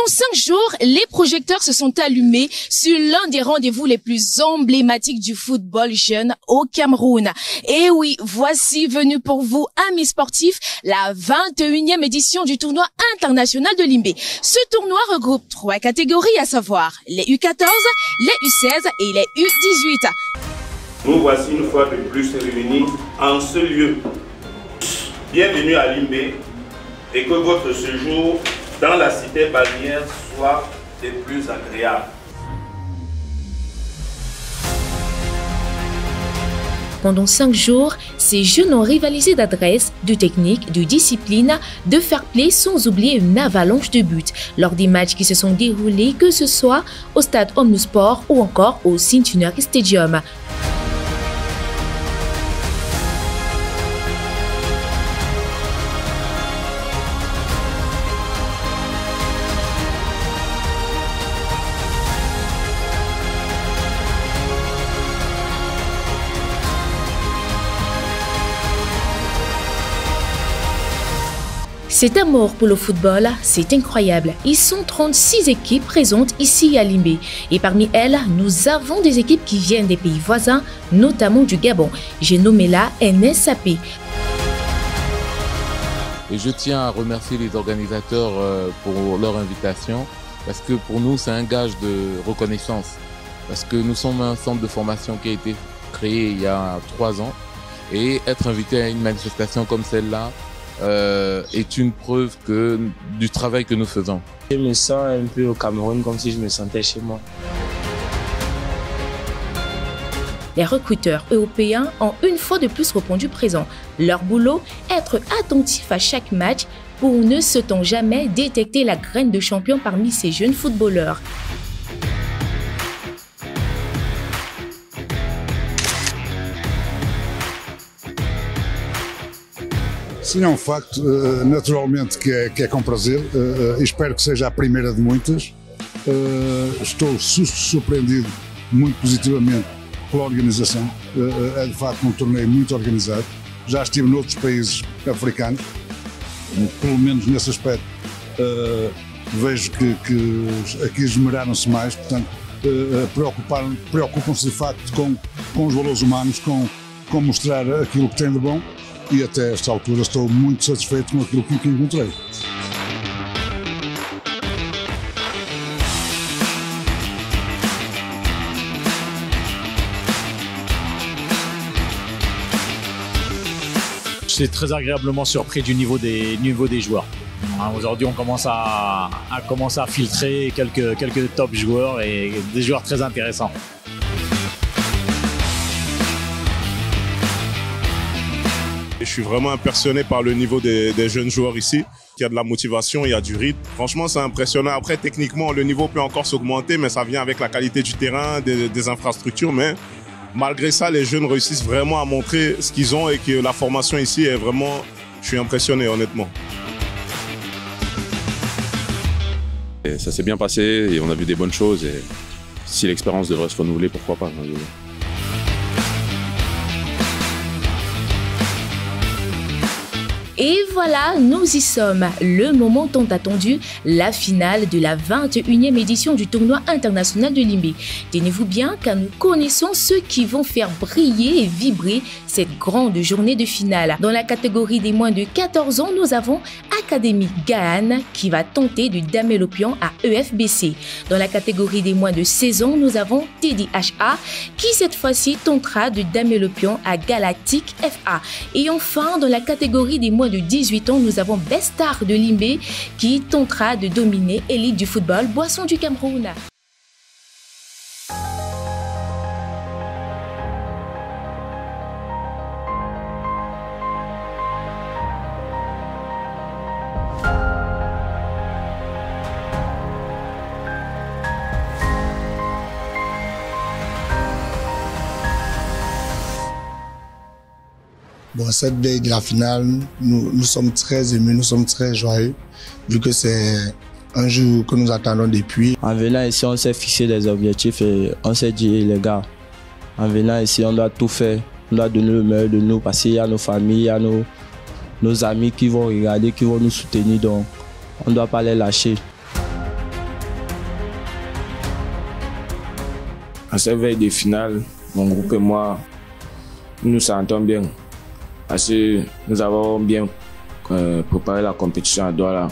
Pendant 5 jours, les projecteurs se sont allumés sur l'un des rendez-vous les plus emblématiques du football jeune au Cameroun. Et oui, voici venue pour vous, amis sportifs, la 21e édition du tournoi international de Limbé. Ce tournoi regroupe 3 catégories, à savoir les U14, les U16 et les U18. Nous voici une fois de plus réunis en ce lieu. Bienvenue à Limbé et que votre séjour dans la cité balnéaire soit des plus agréables. Pendant 5 jours, ces jeunes ont rivalisé d'adresse, de technique, de discipline, de fair play, sans oublier une avalanche de buts lors des matchs qui se sont déroulés, que ce soit au stade Omnisport ou encore au Centenary Stadium. Cet amour pour le football, c'est incroyable. Ils sont 36 équipes présentes ici à Limbé. Et parmi elles, nous avons des équipes qui viennent des pays voisins, notamment du Gabon. J'ai nommé là NSAP. Et je tiens à remercier les organisateurs pour leur invitation, parce que pour nous, c'est un gage de reconnaissance. Parce que nous sommes un centre de formation qui a été créé il y a 3 ans. Et être invité à une manifestation comme celle-là, est une preuve du travail que nous faisons. Je me sens un peu au Cameroun comme si je me sentais chez moi. Les recruteurs européens ont une fois de plus répondu présent. Leur boulot, être attentif à chaque match pour ne sait-on jamais détecter la graine de champion parmi ces jeunes footballeurs. Sim, é um facto, naturalmente que é com prazer e espero que seja a primeira de muitas. Estou surpreendido muito positivamente pela organização. É de facto um torneio muito organizado. Já estive noutros países africanos, pelo menos nesse aspecto vejo que aqui esmeraram-se mais, portanto preocupam-se de facto com os valores humanos, com mostrar aquilo que tem de bom. E até esta altura estou muito satisfeito com aquilo que encontrei. Je suis très agréablement surpris du niveau des joueurs. Aujourd'hui, on commence à filtrer quelques top joueurs et des joueurs très intéressants. Je suis vraiment impressionné par le niveau des jeunes joueurs ici. Il y a de la motivation, il y a du rythme. Franchement, c'est impressionnant. Après, techniquement, le niveau peut encore s'augmenter, mais ça vient avec la qualité du terrain, des infrastructures. Mais malgré ça, les jeunes réussissent vraiment à montrer ce qu'ils ont et que la formation ici est vraiment... Je suis impressionné, honnêtement. Et ça s'est bien passé et on a vu des bonnes choses. Et si l'expérience devrait se renouveler, pourquoi pas. Et voilà, nous y sommes. Le moment tant attendu, la finale de la 21e édition du tournoi international de Limbé. Tenez-vous bien car nous connaissons ceux qui vont faire briller et vibrer cette grande journée de finale. Dans la catégorie des moins de 14 ans, nous avons Académie Gahan qui va tenter de damer le pion à EFBC. Dans la catégorie des moins de 16 ans, nous avons TDHA qui cette fois-ci tentera de damer le pion à Galactic FA. Et enfin, dans la catégorie des moins de 18 ans, nous avons Bestar de Limbé qui tentera de dominer Élite du football Boisson du Cameroun. Bon, cette veille de la finale, nous sommes très émus, nous sommes très joyeux, vu que c'est un jour que nous attendons depuis. En venant ici, on s'est fixé des objectifs et on s'est dit, les gars, en venant ici, on doit tout faire, on doit donner le meilleur de nous parce qu'il y a nos familles, il y a nos amis qui vont regarder, qui vont nous soutenir, donc on ne doit pas les lâcher. À cette veille de finale, mon groupe et moi, nous nous sentons bien. Parce que nous avons bien préparé la compétition à Douala.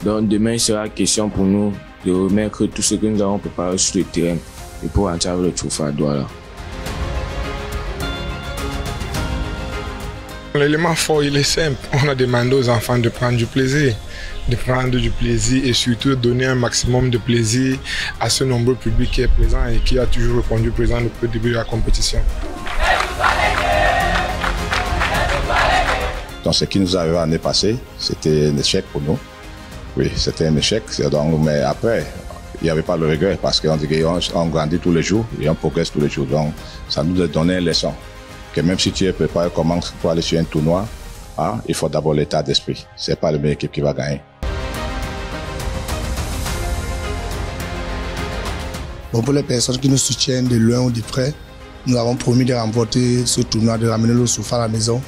Donc demain, il sera question pour nous de remettre tout ce que nous avons préparé sur le terrain et pour entrer avec le trophée à Douala. L'élément fort, il est simple. On a demandé aux enfants de prendre du plaisir. Et surtout donner un maximum de plaisir à ce nombreux public qui est présent et qui a toujours répondu présent depuis le début de la compétition. Donc ce qui nous arrivait l'année passée, c'était un échec pour nous. Oui, c'était un échec. Donc, mais après, il n'y avait pas le regret parce qu'on dit qu'on grandit tous les jours et on progresse tous les jours. Donc ça nous a donné une leçon. Que même si tu es préparé comment pour aller sur un tournoi, il faut d'abord l'état d'esprit. Ce n'est pas la meilleure équipe qui va gagner. Bon, pour les personnes qui nous soutiennent de loin ou de près, nous avons promis de remporter ce tournoi, de ramener le souffle à la maison.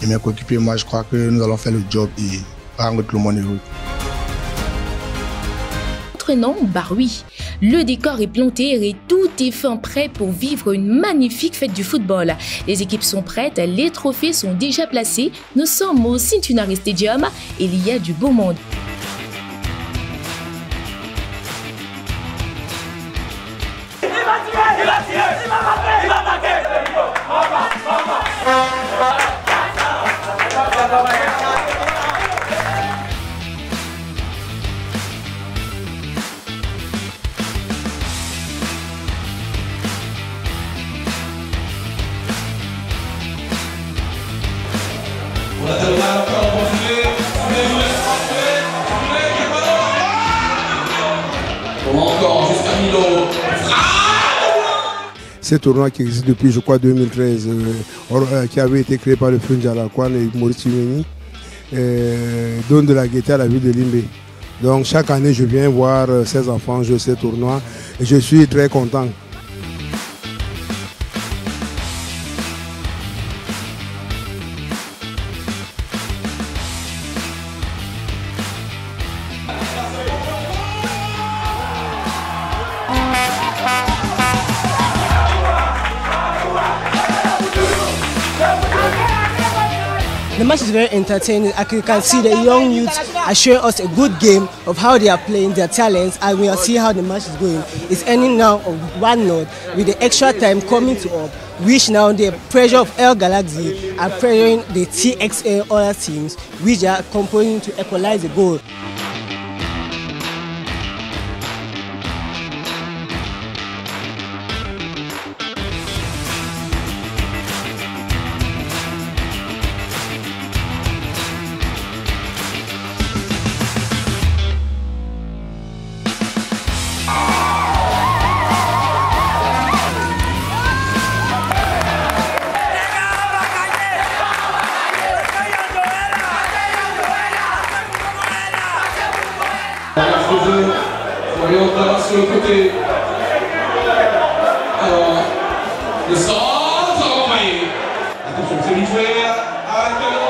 Et mes coéquipiers et moi, je crois que nous allons faire le job et rendre tout le monde heureux. Notre nom, Baroui. Le décor est planté et tout est fin prêt pour vivre une magnifique fête du football. Les équipes sont prêtes, les trophées sont déjà placés. Nous sommes au Centenary Stadium et il y a du beau monde. Ce tournoi qui existe depuis, je crois, 2013, qui avait été créé par le Frun Jalakwan et Maurice Chimeni, donne de la gaieté à la ville de Limbé. Donc chaque année, je viens voir ces enfants jouer ce tournoi et je suis très content. The match is very entertaining. I can see the young youths are showing us a good game of how they are playing their talents, and we will see how the match is going. It's ending now of 1-0 with the extra time coming to up, which now the pressure of El Galaxy are pressuring the TXA other teams, which are composing to equalize the goal. Sur le côté. Alors, le centre, ça va envoyer. Attention, c'est vite fait. Avec le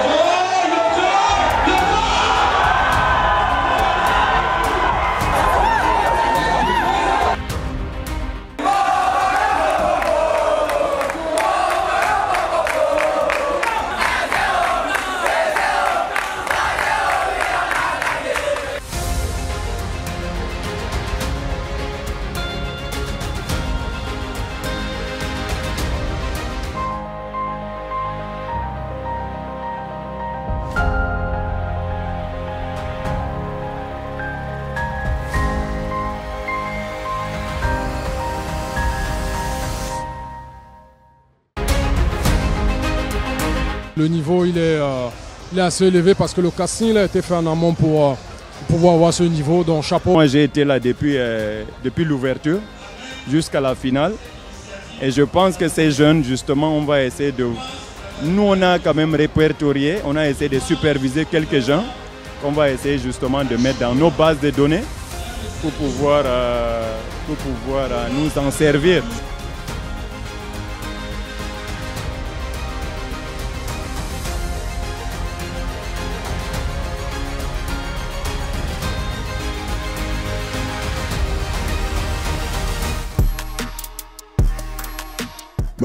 Le niveau il est assez élevé parce que le casting a été fait en amont pour pouvoir avoir ce niveau, donc chapeau. Moi j'ai été là depuis l'ouverture jusqu'à la finale et je pense que ces jeunes justement on va essayer de... Nous on a quand même répertorié, on a essayé de superviser quelques gens qu'on va essayer justement de mettre dans nos bases de données pour pouvoir nous en servir.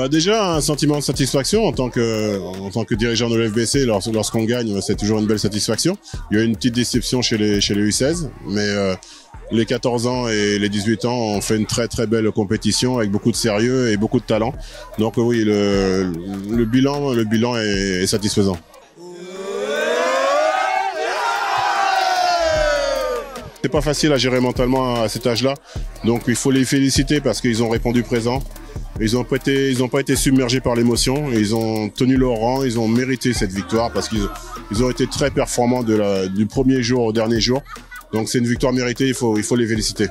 Déjà, un sentiment de satisfaction en tant que dirigeant de l'FBC, lorsqu'on gagne, c'est toujours une belle satisfaction. Il y a une petite déception chez les U16, mais les 14 ans et les 18 ans ont fait une très très belle compétition avec beaucoup de sérieux et beaucoup de talent. Donc oui, le bilan est satisfaisant. C'est pas facile à gérer mentalement à cet âge-là, donc il faut les féliciter parce qu'ils ont répondu présent. Ils n'ont pas été submergés par l'émotion, ils ont tenu leur rang, ils ont mérité cette victoire parce qu'ils ont été très performants du premier jour au dernier jour. Donc c'est une victoire méritée, il faut les féliciter.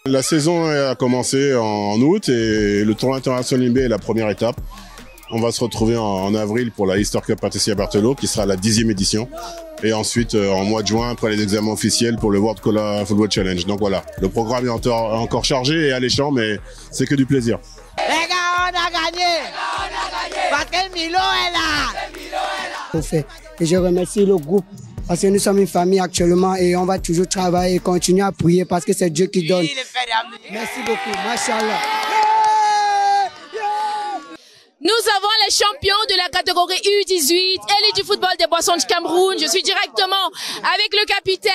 La saison a commencé en août et le tournoi international Limbé est la première étape. On va se retrouver en avril pour la Easter Cup Patricia Berthelot qui sera la 10e édition. Et ensuite en mois de juin, après les examens officiels pour le World Cola Football Challenge. Donc voilà, le programme est encore chargé et alléchant, mais c'est que du plaisir. Les gars, on a gagné! Parce que Milo est là! Et je remercie le groupe parce que nous sommes une famille actuellement et on va toujours travailler et continuer à prier parce que c'est Dieu qui donne. Merci beaucoup, Machallah. Nous avons les champions de la catégorie U18, élite du football des Boissons du Cameroun. Je suis directement avec le capitaine.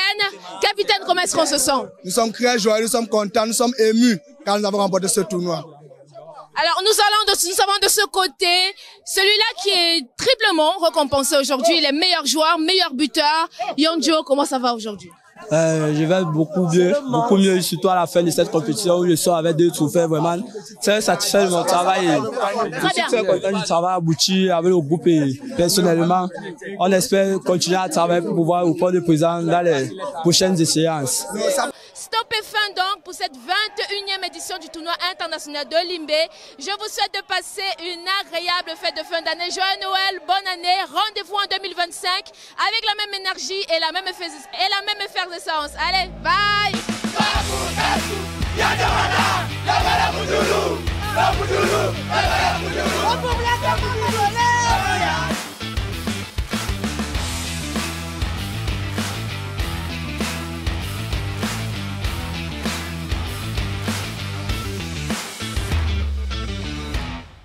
Capitaine, comment est-ce qu'on se sent? Nous sommes très joyeux, nous sommes contents, nous sommes émus quand nous avons remporté ce tournoi. Alors, nous avons de ce côté celui-là qui est triplement récompensé aujourd'hui, les meilleurs joueurs, meilleurs buteurs. Yonjo, comment ça va aujourd'hui? Je vais beaucoup mieux, surtout à la fin de cette compétition où je sors avec 2 trophées. Vraiment, très satisfait de mon travail. Je suis très content du travail abouti avec le groupe et personnellement, on espère continuer à travailler pour pouvoir reprendre le présent dans les prochaines séances. Stop et fin donc pour cette 21e édition du tournoi international de Limbé. Je vous souhaite de passer une agréable fête de fin d'année. Joyeux Noël, bonne année. Rendez-vous en 2025 avec la même énergie et la même effervescence. Allez, bye. Y'a